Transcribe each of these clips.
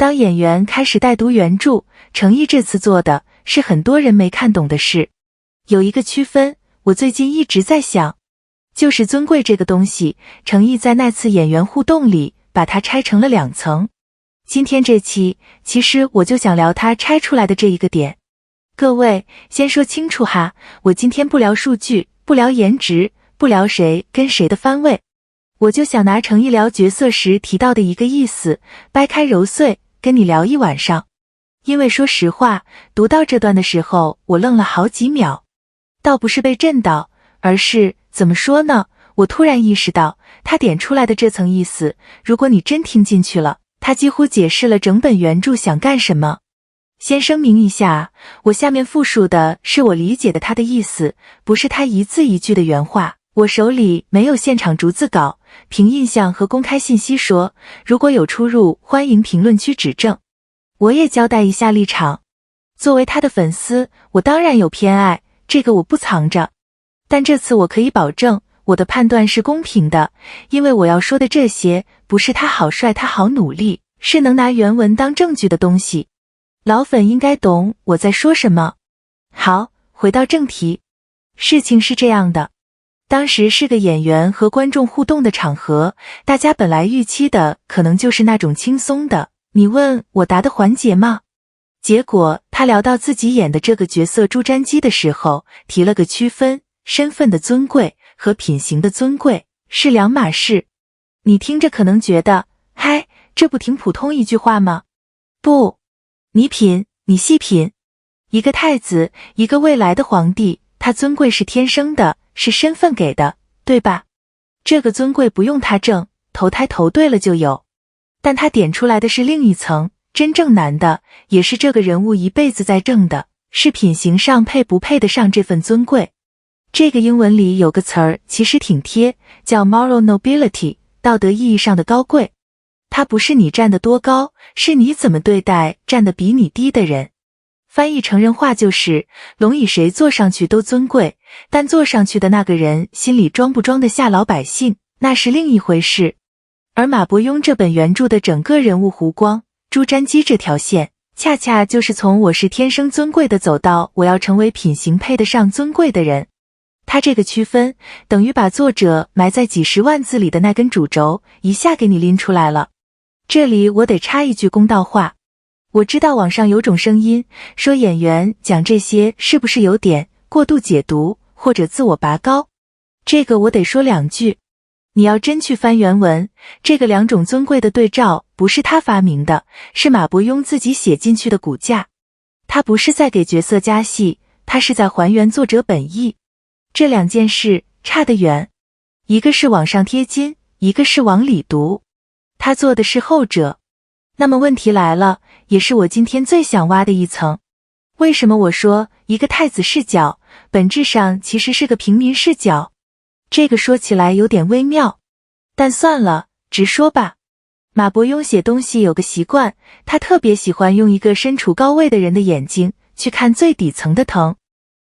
当演员开始带读原著，程毅这次做的是很多人没看懂的事。有一个区分，我最近一直在想，就是尊贵这个东西，程毅在那次演员互动里把它拆成了2层。今天这期，其实我就想聊他拆出来的这一个点。各位，先说清楚哈，我今天不聊数据，不聊颜值，不聊谁跟谁的番位，我就想拿程毅聊角色时提到的一个意思，掰开揉碎，跟你聊一晚上。因为说实话，读到这段的时候，我愣了好几秒，倒不是被震到，而是怎么说呢？我突然意识到，他点出来的这层意思，如果你真听进去了，他几乎解释了整本原著想干什么。先声明一下，我下面复述的是我理解的他的意思，不是他一字一句的原话。我手里没有现场逐字稿，凭印象和公开信息说，如果有出入，欢迎评论区指正。我也交代一下立场，作为他的粉丝，我当然有偏爱，这个我不藏着。但这次我可以保证，我的判断是公平的，因为我要说的这些，不是他好帅他好努力，是能拿原文当证据的东西。老粉应该懂我在说什么。好，回到正题，事情是这样的。当时是个演员和观众互动的场合，大家本来预期的可能就是那种轻松的你问我答的环节吗？结果他聊到自己演的这个角色朱瞻基的时候，提了个区分，身份的尊贵和品行的尊贵是2码事。你听着可能觉得，嗨，这不挺普通一句话吗？不，你品，你细品。一个太子，一个未来的皇帝，他尊贵是天生的，是身份给的，对吧？这个尊贵不用他挣，投胎投对了就有。但他点出来的是另一层，真正难的，也是这个人物一辈子在挣的，是品行上配不配得上这份尊贵。这个英文里有个词儿其实挺贴，叫 moral nobility， 道德意义上的高贵。它不是你站得多高，是你怎么对待站得比你低的人。翻译成人话就是，龙椅谁坐上去都尊贵，但坐上去的那个人心里装不装得下老百姓，那是另一回事。而马伯庸这本原著的整个人物弧光，朱瞻基这条线，恰恰就是从我是天生尊贵的走到我要成为品行配得上尊贵的人。他这个区分，等于把作者埋在几十万字里的那根主轴，一下给你拎出来了。这里我得插一句公道话，我知道网上有种声音，说演员讲这些是不是有点过度解读，或者自我拔高？这个我得说2句。你要真去翻原文，这个2种尊贵的对照不是他发明的，是马伯庸自己写进去的骨架。他不是在给角色加戏，他是在还原作者本意。这2件事差得远，一个是往上贴金，一个是往里读。他做的是后者。那么问题来了，也是我今天最想挖的一层。为什么我说一个太子视角，本质上其实是个平民视角？这个说起来有点微妙，但算了，直说吧。马伯庸写东西有个习惯，他特别喜欢用一个身处高位的人的眼睛去看最底层的疼。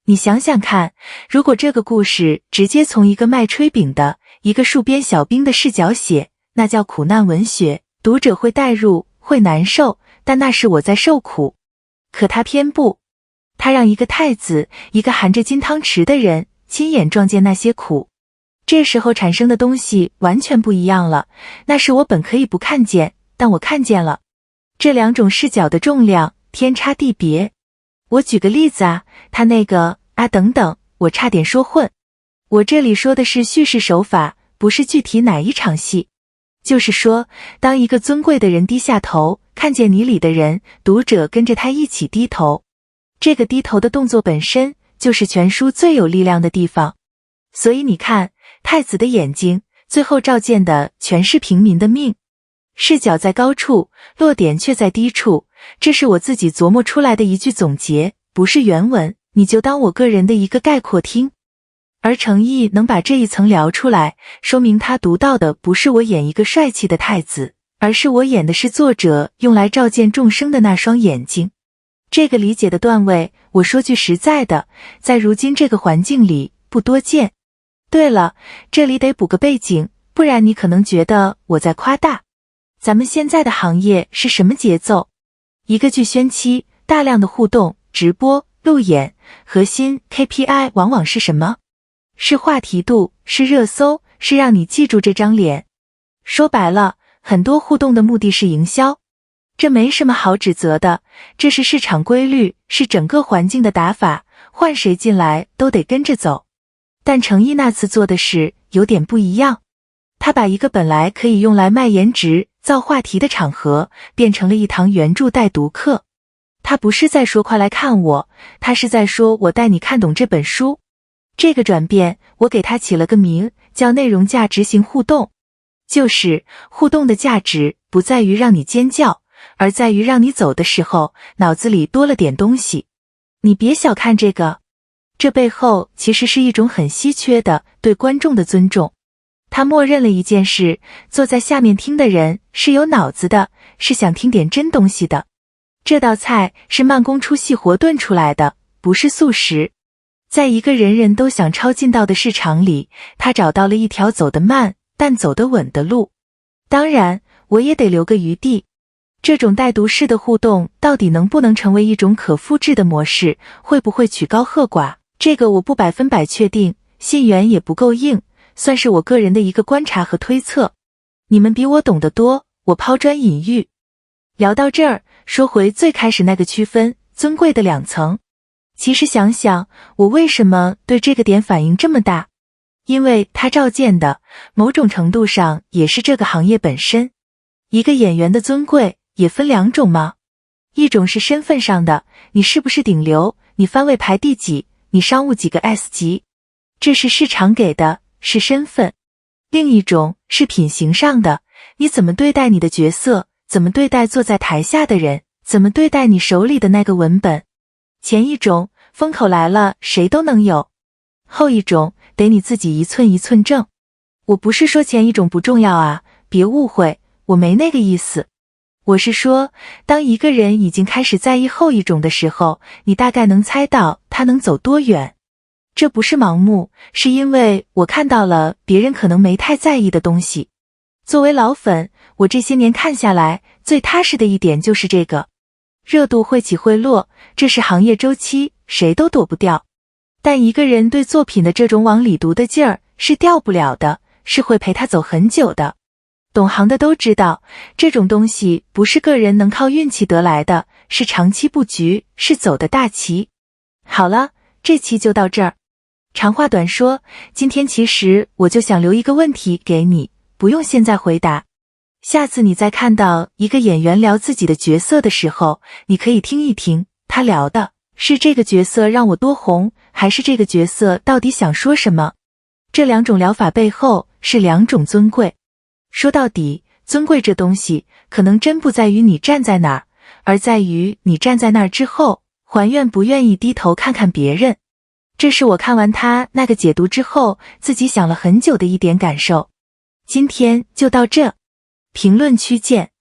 你想想看，如果这个故事直接从一个卖炊饼的，一个戍边小兵的视角写，那叫苦难文学，读者会代入，会难受，但那是我在受苦。可他偏不，他让一个太子，一个含着金汤匙的人，亲眼撞见那些苦。这时候产生的东西完全不一样了，那是我本可以不看见，但我看见了。这2种视角的重量天差地别。我举个例子啊，他那个等等，我差点说混。我这里说的是叙事手法，不是具体哪一场戏。就是说，当一个尊贵的人低下头，看见你里的人，读者跟着他一起低头。这个低头的动作本身，就是全书最有力量的地方。所以你看，太子的眼睛，最后照见的全是平民的命。视角在高处，落点却在低处，这是我自己琢磨出来的一句总结，不是原文，你就当我个人的一个概括听。而程毅能把这一层聊出来，说明他读到的不是我演一个帅气的太子，而是我演的是作者用来照见众生的那双眼睛。这个理解的段位，我说句实在的，在如今这个环境里不多见。对了，这里得补个背景，不然你可能觉得我在夸大。咱们现在的行业是什么节奏？一个剧宣期，大量的互动、直播、路演，核心 KPI 往往是什么？是话题度，是热搜，是让你记住这张脸。说白了，很多互动的目的是营销。这没什么好指责的，这是市场规律，是整个环境的打法，换谁进来都得跟着走。但程一那次做的事有点不一样，他把一个本来可以用来卖颜值、造话题的场合，变成了一堂原著带读课。他不是在说快来看我，他是在说我带你看懂这本书。这个转变，我给他起了个名，叫内容价值型互动。就是互动的价值不在于让你尖叫，而在于让你走的时候脑子里多了点东西。你别小看这个，这背后其实是一种很稀缺的对观众的尊重。他默认了一件事，坐在下面听的人是有脑子的，是想听点真东西的。这道菜是慢工出细活炖出来的，不是速食。在一个人人都想抄近道的市场里，他找到了一条走得慢但走得稳的路。当然，我也得留个余地。这种带读式的互动到底能不能成为一种可复制的模式，会不会曲高和寡，这个我不100%确定，信源也不够硬，算是我个人的一个观察和推测。你们比我懂得多，我抛砖引玉。聊到这儿，说回最开始那个区分尊贵的两层。其实想想，我为什么对这个点反应这么大？因为它照见的，某种程度上也是这个行业本身。一个演员的尊贵也分两种吗？一种是身份上的，你是不是顶流，你番位排第几，你商务几个 S 级，这是市场给的，是身份。另一种是品行上的，你怎么对待你的角色，怎么对待坐在台下的人，怎么对待你手里的那个文本。前一种风口来了谁都能有，后一种得你自己一寸一寸正。我不是说前一种不重要啊，别误会，我没那个意思。我是说，当一个人已经开始在意后一种的时候，你大概能猜到他能走多远。这不是盲目，是因为我看到了别人可能没太在意的东西。作为老粉，我这些年看下来，最踏实的一点就是这个。热度会起会落，这是行业周期，谁都躲不掉。但一个人对作品的这种往里读的劲儿是掉不了的，是会陪他走很久的。懂行的都知道，这种东西不是个人能靠运气得来的，是长期布局，是走的大棋。好了，这期就到这儿。长话短说，今天其实我就想留一个问题给你，不用现在回答。下次你再看到一个演员聊自己的角色的时候，你可以听一听，他聊的是这个角色让我多红，还是这个角色到底想说什么？这两种疗法背后是两种尊贵。说到底，尊贵这东西可能真不在于你站在哪儿，而在于你站在那儿之后，还愿不愿意低头看看别人。这是我看完他那个解读之后，自己想了很久的一点感受。今天就到这。评论区见。